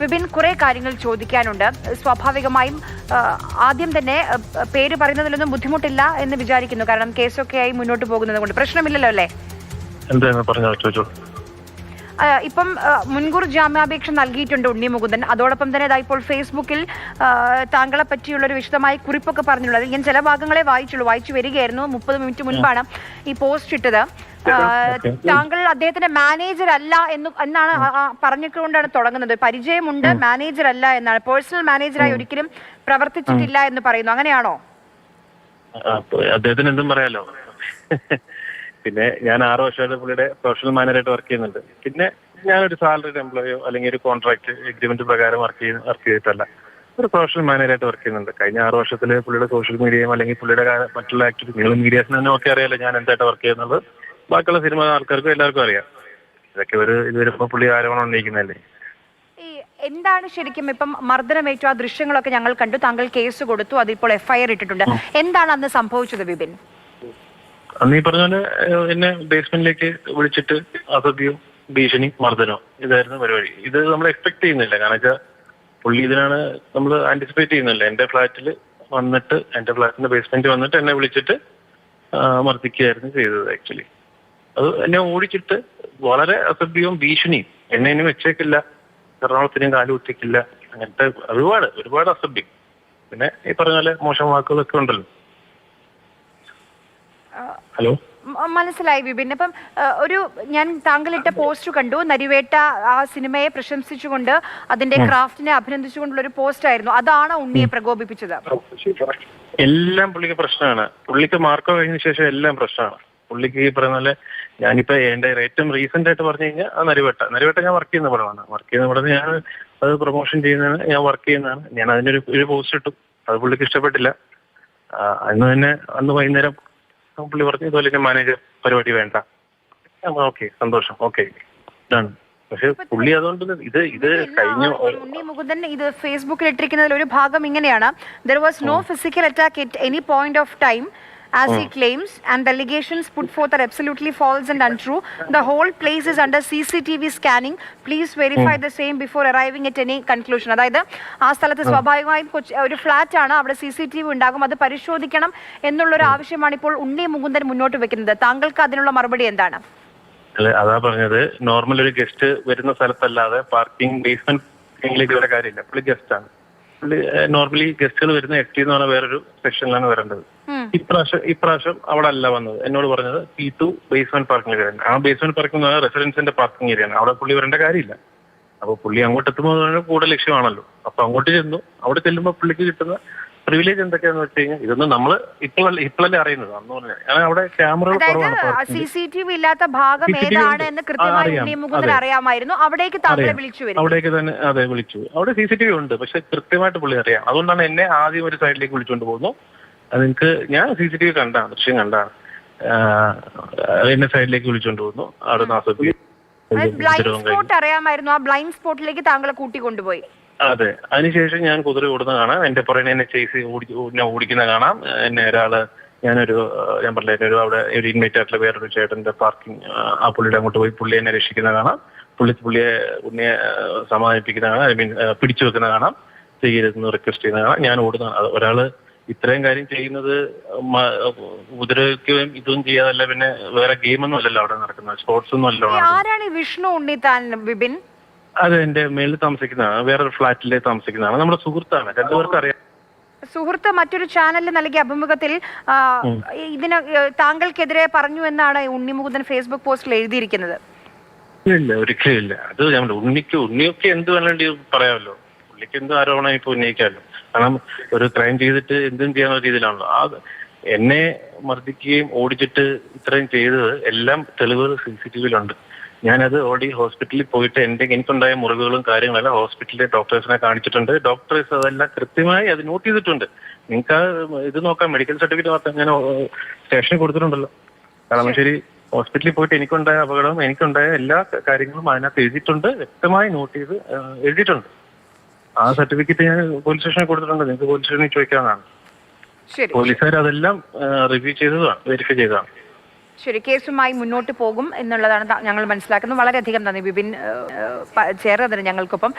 വിപിൻ, കുറെ കാര്യങ്ങൾ ചോദിക്കാനുണ്ട്. സ്വാഭാവികമായും ആദ്യം തന്നെ പേര് പറയുന്നതിലൊന്നും ബുദ്ധിമുട്ടില്ല എന്ന് വിചാരിക്കുന്നു. കാരണം കേസൊക്കെയായി മുന്നോട്ട് പോകുന്നത് കൊണ്ട് പ്രശ്നമില്ലല്ലോ അല്ലേ? ഇപ്പം മുൻകൂർ ജാമ്യാപേക്ഷ നൽകിയിട്ടുണ്ട് ഉണ്ണി മുകുന്ദൻ. അതോടൊപ്പം തന്നെ ഇപ്പോൾ ഫേസ്ബുക്കിൽ താങ്കളെ പറ്റിയുള്ളൊരു വിശദമായ കുറിപ്പൊക്കെ പറഞ്ഞുള്ളത്. ഞാൻ ചില ഭാഗങ്ങളെ വായിച്ചു വരികയായിരുന്നു. 30 മിനിറ്റ് മുൻപാണ് ഈ പോസ്റ്റ് ഇട്ടത്. താങ്കൾ അദ്ദേഹത്തിന്റെ മാനേജർ അല്ല എന്നാണ് പറഞ്ഞുകൊണ്ടാണ് തുടങ്ങുന്നത്. പരിചയമുണ്ട്, മാനേജർ അല്ല എന്നാണ്. പേഴ്സണൽ മാനേജറായി ഒരിക്കലും പ്രവർത്തിച്ചിട്ടില്ല എന്ന് പറയുന്നു. അങ്ങനെയാണോ? അദ്ദേഹത്തിന് എന്തും പറയാലോ. പിന്നെ ഞാൻ 6 വർഷമായിട്ട് പുള്ളിയുടെ പ്രൊഫഷണൽ മാനേജറായിട്ട് വർക്ക് ചെയ്യുന്നുണ്ട്. പിന്നെ ഞാനൊരു സാലറിഡ് എംപ്ലോയിയോ അല്ലെങ്കിൽ ഒരു കോൺട്രാക്ട് എഗ്രിമെന്റ് പ്രകാരം വർക്ക് ചെയ്തിട്ടല്ല, ഒരു പ്രൊഫഷണൽ മാനേജറായിട്ട് വർക്ക് ചെയ്യുന്നുണ്ട്. കഴിഞ്ഞ 6 വർഷത്തിൽ പുള്ളിയുടെ സോഷ്യൽ മീഡിയയും അല്ലെങ്കിൽ പുള്ളിയുടെ മറ്റുള്ള ആക്ടിവിറ്റി, നിങ്ങൾ മീഡിയാസിന് തന്നെ ഒക്കെ അറിയാലോ ഞാൻ എന്തായിട്ട് വർക്ക് ചെയ്യുന്നത്. ബാക്കിയുള്ള സിനിമ ആൾക്കാർക്കും എല്ലാവർക്കും അറിയാം. ഇതൊക്കെ ഇതുവരെ പുള്ളി ആരോപണം ഉന്നയിക്കുന്നതല്ലേ. എന്താണ് ശരിക്കും ഇപ്പം മർദ്ദനമേറ്റു ആ ദൃശ്യങ്ങളൊക്കെ ഞങ്ങൾ കണ്ടു. താങ്കൾ കേസ് കൊടുത്തു, അതിപ്പോൾ FIR ഇട്ടിട്ടുണ്ട്. എന്താണ് അന്ന് സംഭവിച്ചത് വിപിൻ? അന്ന് ഈ പറഞ്ഞ പോലെ എന്നെ ബേസ്മെന്റിലേക്ക് വിളിച്ചിട്ട് അസഭ്യവും ഭീഷണി മർദ്ദനവും ഇതായിരുന്നു പരിപാടി. ഇത് നമ്മൾ എക്സ്പെക്ട് ചെയ്യുന്നില്ല. കാരണം വെച്ചാൽ പുള്ളി ഇതിനാണ് നമ്മൾ ആന്റിസിപ്പേറ്റ് ചെയ്യുന്നില്ല. എന്റെ ഫ്ലാറ്റിൽ വന്നിട്ട്, എന്റെ ഫ്ലാറ്റിന്റെ ബേസ്മെന്റ് വന്നിട്ട് എന്നെ വിളിച്ചിട്ട് മർദ്ദിക്കുകയായിരുന്നു ചെയ്തത്. ആക്ച്വലി അത് എന്നെ ഓടിച്ചിട്ട് വളരെ അസഭ്യവും ഭീഷണിയും, എന്നെ ഇനി വെച്ചേക്കില്ല, എറണാകുളത്തിനും കാല് കുത്തിക്കില്ല, അങ്ങനത്തെ ഒരുപാട് അസഭ്യം. പിന്നെ ഈ പറഞ്ഞ പോലെ മോശം വാക്കുകളൊക്കെ ഉണ്ടല്ലോ. ഹലോ, മനസ്സിലായി വിപിൻ. അപ്പം ഞാൻ താങ്കളിട്ട പോസ്റ്റ് കണ്ടു. നരിവേട്ട ആ സിനിമയെ പ്രശംസിച്ചുകൊണ്ട് അതിന്റെ ക്രാഫ്റ്റിനെ അഭിനന്ദിച്ചുകൊണ്ടുള്ള ഒരു പോസ്റ്റ് ആയിരുന്നു. അതാണ് ഉണ്ണിയെ പ്രകോപിപ്പിച്ചത്. എല്ലാം പുള്ളിക്ക് പ്രശ്നമാണ്. പുള്ളിക്ക് മാർക്കോ കഴിഞ്ഞ ശേഷം എല്ലാം പ്രശ്നമാണ്. പുള്ളിക്ക് ഈ പറയുന്ന പോലെ ഞാനിപ്പോ എന്റെ ഏറ്റവും റീസെന്റ് ആയിട്ട് പറഞ്ഞു കഴിഞ്ഞാൽ ആ നരിവേട്ട ഞാൻ വർക്ക് ചെയ്യുന്ന പടമാണ്. ഞാൻ അത് പ്രൊമോഷൻ ചെയ്യുന്നതാണ്, ഞാൻ വർക്ക് ചെയ്യുന്നതാണ്. ഞാൻ അതിനൊരു പോസ്റ്റ് ഇട്ടു. അത് പുള്ളിക്ക് ഇഷ്ടപ്പെട്ടില്ല. അന്ന് വൈകുന്നേരം പുള്ളി പറഞ്ഞു ഇതുപോലെ മാനേജർ പരിപാടി വേണ്ട. ഓക്കെ, സന്തോഷം, ഓക്കെ, ഇതാണ്. പക്ഷെ പുള്ളി അതുകൊണ്ട് ഇത് കഴിഞ്ഞ ഉണ്ണി മുകുന്ദൻ ഇത് ഫേസ്ബുക്കിൽ ഇട്ടിരിക്കുന്നതിൽ ഒരു ഭാഗം ഇങ്ങനെയാണ്: there was no physical attack at any point of time as he claims, and the allegations put forth are absolutely false and untrue. The whole place is under CCTV scanning. Please verify the same before arriving at any conclusion. അതായത് ആ സ്ഥലത്ത് സ്വാഭാവികമായും ഒരു flat ആണ്, അവിടെ CCTV ഉണ്ടാകും, അത് പരിശോധിക്കണം എന്നുള്ളൊരു ആവശ്യമാണ് ഇപ്പോൾ ഉണ്ണി മുകുന്ദൻ മുന്നോട്ട് വെക്കുന്നത്. താങ്കൾക്ക് അതിനുള്ള മറുപടി എന്താണ്? അതാ പറഞ്ഞത്, നോർമൽ ഒരു ഗസ്റ്റ് വരുന്ന സ്ഥലത്തല്ലാതെ പാർക്കിംഗ് ബേസ്മെന്റ് വരെ കാര്യമില്ല. പുള്ളി ഗസ്റ്റ് ആണ്. പുള്ളി നോർമലി ഗസ്റ്റുകൾ വരുന്ന FT എന്ന് പറഞ്ഞ വേറൊരു സെക്ഷനിലാണ് വരേണ്ടത്. ഇപ്രാവശ്യം അവിടെ അല്ല വന്നത്. എന്നോട് പറഞ്ഞത് P2 ബേസ്മെന്റ് പാർക്കിംഗ് ഏരിയ. ആ ബേസ്മെന്റ് പാർക്കിംഗ് എന്ന് പറഞ്ഞാൽ റെസിഡൻസിന്റെ പാർക്കിംഗ് ഏരിയ ആണ്. അവിടെ പുള്ളി വരേണ്ട കാര്യമില്ല. അപ്പൊ പുള്ളി അങ്ങോട്ട് എത്തുമ്പോൾ കൂടുതൽ ലക്ഷ്യമാണല്ലോ. അപ്പൊ അങ്ങോട്ട് ചെന്നു. അവിടെ ചെല്ലുമ്പോൾ പുള്ളിക്ക് കിട്ടുന്ന പ്രിവിലേജ് എന്തൊക്കെയാന്ന് വെച്ച് കഴിഞ്ഞാൽ ഇതൊന്നും നമ്മള് ഇപ്പോഴല്ലേ അറിയുന്നത്. അന്ന് പറഞ്ഞാൽ അവിടെ ക്യാമറകൾ കുറവാണ്. CCTV ഇല്ലാത്ത ഭാഗം ഏതാണ് എന്ന് കൃത്യമായി ഉണ്ണി മുകുന്ദൻ അറിയാമായിരുന്നു. അവിടേക്ക് താങ്കളെ വിളിച്ചു വരും. അവിടേക്ക് തന്നെ അതെ വിളിച്ചു. അവിടെ CCTV ഉണ്ട്, പക്ഷെ കൃത്യമായിട്ട് പുള്ളി അറിയാം. അതുകൊണ്ടാണ് എന്നെ ആദ്യം ഒരു സൈഡിലേക്ക് വിളിച്ചുകൊണ്ട് പോകുന്നു. അത് ഞാൻ CCTV ദൃശ്യം കണ്ടാണ്. എന്നെ സൈഡിലേക്ക് വിളിച്ചുകൊണ്ട് പോകുന്നു. അവിടെ ബ്ലൈൻഡ് സ്പോട്ട് അറിയാമായിരുന്നു. ആ ബ്ലൈൻഡ് സ്പോട്ടിലേക്ക് താങ്കളെ കൂട്ടിക്കൊണ്ടുപോയി. അതെ, അതിനുശേഷം ഞാൻ കുതിര ഓടുന്ന കാണാം. എന്റെ പുറകെ എന്നെ ചേസ് ഓടിക്കുന്ന കാണാം. എന്നെ ഞാൻ പറഞ്ഞ അവിടെ ഒരു ഇൻമേറ്റ് ആയിട്ടുള്ള വേറൊരു ചേട്ടന്റെ പാർക്കിംഗ്, ആ പുള്ളിയുടെ അങ്ങോട്ട് പോയി പുള്ളി എന്നെ രക്ഷിക്കുന്ന കാണാം. ഉണ്ണിയെ സമാധാനിപ്പിക്കുന്ന കാണാം. ഐ മീൻ പിടിച്ചു വെക്കുന്ന കാണാം. ചെയ്യരുതെന്ന് റിക്വസ്റ്റ് ചെയ്യുന്ന കാണാം. ഞാൻ ഓടുന്ന ഒരാള് ഇത്രയും കാര്യം ചെയ്യുന്നത് ഉപദ്രവിക്കുകയും ഇതൊന്നും ചെയ്യാതല്ല. പിന്നെ വേറെ ഗെയിമൊന്നും അല്ലല്ലോ അവിടെ നടക്കുന്നത്, സ്പോർട്സ് ഒന്നും അല്ലല്ലോ. ആരാണ് വിഷ്ണു ഉണ്ണിത്താൻ വിപിൻ? അത് എന്റെ മേളിൽ താമസിക്കുന്നതാണ്, വേറൊരു ഫ്ലാറ്റിൽ താമസിക്കുന്നതാണ്. നമ്മുടെ സുഹൃത്താണ്, രണ്ടുപേർക്ക് അറിയാം. സുഹൃത്ത് മറ്റൊരു ചാനലിൽ നൽകിയ അഭിമുഖത്തിൽ ഇതിന് താങ്കൾക്കെതിരെ പറഞ്ഞു എന്നാണ് ഉണ്ണി മുകുന്ദൻ ഫേസ്ബുക്ക് പോസ്റ്റിൽ എഴുതിയിരിക്കുന്നത്. ഇല്ല, ഒരിക്കലും ഇല്ല. അത് ഞാൻ ഉണ്ണിയൊക്കെ എന്ത് വേണ്ടി പറയാമല്ലോ. പുള്ളിക്ക് എന്ത് ആരോപണം ഇപ്പൊ ഉന്നയിക്കാമല്ലോ. കാരണം ഒരു ക്രൈം ചെയ്തിട്ട് എന്തും ചെയ്യാനുള്ള രീതിയിലാണല്ലോ. എന്നെ മർദ്ദിക്കുകയും ഓടിച്ചിട്ട് ഇത്രയും ചെയ്തത് എല്ലാം തെളിവുകൾ CCTVയിലുണ്ട്. ഞാനത് ഓൾറെഡി ഹോസ്പിറ്റലിൽ പോയിട്ട് എനിക്കുണ്ടായ മുറിവുകളും കാര്യങ്ങളെല്ലാം ഹോസ്പിറ്റലിലെ ഡോക്ടേഴ്സിനെ കാണിച്ചിട്ടുണ്ട്. ഡോക്ടേഴ്സ് അതെല്ലാം കൃത്യമായി അത് നോട്ട് ചെയ്തിട്ടുണ്ട്. നിങ്ങൾക്ക് ഇത് നോക്കാം, മെഡിക്കൽ സർട്ടിഫിക്കറ്റ് ഞാൻ സ്റ്റേഷനിൽ കൊടുത്തിട്ടുണ്ടല്ലോ. കളമശ്ശേരി ഹോസ്പിറ്റലിൽ പോയിട്ട് എനിക്കുണ്ടായ അപകടവും എനിക്കുണ്ടായ എല്ലാ കാര്യങ്ങളും അതിനകത്ത് എഴുതിയിട്ടുണ്ട്. വ്യക്തമായി നോട്ട് ചെയ്ത് എഴുതിയിട്ടുണ്ട്. ആ സർട്ടിഫിക്കറ്റ് ഞാൻ പോലീസ് സ്റ്റേഷനിൽ കൊടുത്തിട്ടുണ്ട്. നിങ്ങൾക്ക് പോലീസ് സ്റ്റേഷനിൽ ചോദിക്കാവുന്നതാണ്. പോലീസുകാർ അതെല്ലാം റിവ്യൂ ചെയ്തതാണ്, വെരിഫൈ ചെയ്തതാണ്. ശരി, കേസുമായി മുന്നോട്ട് പോകും എന്നുള്ളതാണ് ഞങ്ങൾ മനസ്സിലാക്കുന്നത്. വളരെയധികം നന്ദി വിപിൻ ചേർന്നതിന് ഞങ്ങൾക്കൊപ്പം.